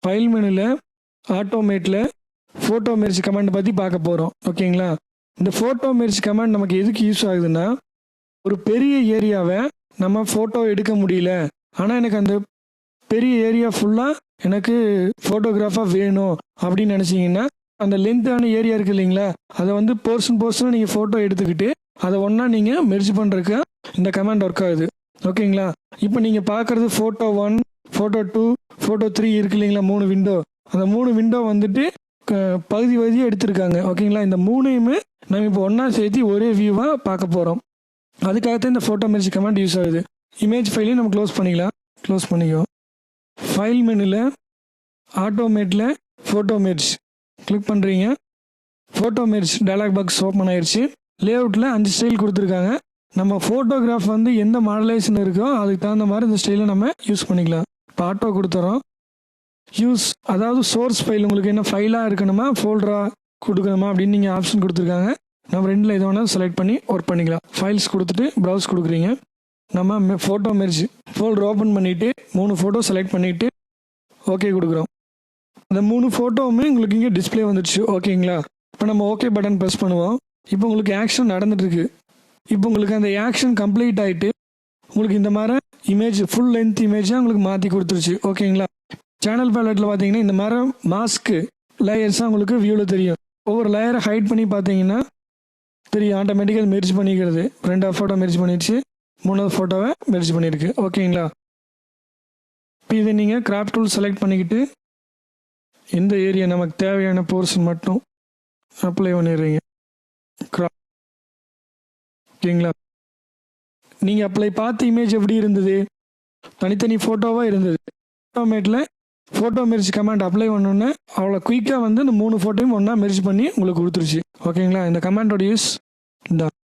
File மெனுவில் ஆட்டோமேட்டில் photo merge command பற்றி பார்க்க போகிறோம். ஓகேங்களா? இந்த ஃபோட்டோ மெர்ஜ் கமாண்ட் நமக்கு எதுக்கு யூஸ் ஆகுதுன்னா, ஒரு பெரிய ஏரியாவை நம்ம ஃபோட்டோ எடுக்க முடியல, ஆனால் எனக்கு அந்த பெரிய ஏரியா ஃபுல்லாக எனக்கு ஃபோட்டோகிராஃபாக வேணும் அப்படின்னு நினச்சிங்கன்னா, அந்த லென்த்தான ஏரியா இருக்குது இல்லைங்களா, அதை வந்து போர்ஷனாக நீங்கள் ஃபோட்டோ எடுத்துக்கிட்டு அதை ஒன்றா நீங்கள் மெர்ஜ் பண்ணுறதுக்கு இந்த கமாண்ட் ஒர்க் ஆகுது. ஓகேங்களா? இப்போ நீங்கள் பார்க்குறது ஃபோட்டோ 1, ஃபோட்டோ 2, ஃபோட்டோ 3 இருக்கு இல்லைங்களா, 3 விண்டோ. அந்த 3 விண்டோ வந்துட்டு பகுதியாக எடுத்திருக்காங்க. ஓகேங்களா? இந்த 3யுமே நம்ம இப்போ ஒன்றா சேர்த்து ஒரே வியூவாக பார்க்க போகிறோம். அதுக்காகத்தான் இந்த ஃபோட்டோ மெர்ஜ் கமாண்ட் யூஸ் ஆகுது. இமேஜ் ஃபைலையும் நம்ம க்ளோஸ் பண்ணிக்கலாம். க்ளோஸ் பண்ணிக்கோ. ஃபைல் மெனுவில் ஆட்டோமேட்டில் ஃபோட்டோ மெர்ஜ் கிளிக் பண்ணுறீங்க. Photo merge dialog box open ஆயிடுச்சு. லேஅவுட்டில் 5 ஸ்டைல் கொடுத்துருக்காங்க. நம்ம ஃபோட்டோகிராஃப் வந்து எந்த மாடலேஷன் இருக்கோ அதுக்கு தகுந்த மாதிரி இந்த ஸ்டைலை நம்ம யூஸ் பண்ணிக்கலாம். இப்போ ஆட்டோ கொடுத்துறோம். யூஸ், அதாவது சோர்ஸ் ஃபைல் உங்களுக்கு என்ன ஃபைலாக இருக்கணுமா ஃபோல்டராக கொடுக்கணுமா அப்படின்னு நீங்கள் ஆப்ஷன் கொடுத்துருக்காங்க. நம்ம ரெண்டில் எது வேணால் செலக்ட் பண்ணி ஒர்க் பண்ணிக்கலாம். ஃபைல்ஸ் கொடுத்துட்டு ப்ரௌஸ் கொடுக்குறீங்க. நம்ம ஃபோட்டோ மெர்ஜ் ஃபோல்டர் ஓப்பன் பண்ணிவிட்டு 3 ஃபோட்டோ செலக்ட் பண்ணிவிட்டு ஓகே கொடுக்குறோம். அந்த 3 ஃபோட்டோவுமே உங்களுக்கு இங்கே டிஸ்பிளே வந்துடுச்சு. ஓகேங்களா? இப்போ நம்ம ஓகே பட்டன் ப்ரெஸ் பண்ணுவோம். இப்போ உங்களுக்கு ஆக்ஷன் நடந்துட்டுருக்கு. இப்போ உங்களுக்கு அந்த ஆக்ஷன் கம்ப்ளீட் ஆகிட்டு உங்களுக்கு இந்த மாதிரி இமேஜ் ஃபுல் லென்த் இமேஜாக உங்களுக்கு மாற்றி கொடுத்துருச்சு. ஓகேங்களா? சேனல் பேலட்டில் பார்த்தீங்கன்னா இந்த மாதிரி மாஸ்க்கு லேயர்ஸாக உங்களுக்கு வியூவில் தெரியும். ஒவ்வொரு லேயரை ஹைட் பண்ணி பார்த்தீங்கன்னா தெரியும், ஆட்டோமேட்டிக்காக மெர்ஜ் பண்ணிக்கிறது. 2 ஃபோட்டோ மெர்ஜ் பண்ணிடுச்சு, 3வது ஃபோட்டோவை மெர்ஜ் பண்ணியிருக்கு. ஓகேங்களா? இப்போ இதை நீங்கள் கிராப் டூல் செலக்ட் பண்ணிக்கிட்டு எந்த ஏரியா நமக்கு தேவையான போர்ஷன் மட்டும் அப்ளை பண்ணிடுறீங்க. ஓகேங்களா? நீங்கள் அப்ளை பார்த்த இமேஜ் எப்படி இருந்தது? தனித்தனி ஃபோட்டோவாக இருந்தது. ஆட்டோமேட்டில் ஃபோட்டோ மெர்ஜ் கமாண்ட் அப்ளை பண்ணோன்னே அவ்வளோ குயிக்காக வந்து இந்த 3 ஃபோட்டோயும் ஒன்றா மெர்ஜ் பண்ணி உங்களுக்கு கொடுத்துருச்சு. ஓகேங்களா? இந்த கமாண்டோட யூஸ் இந்த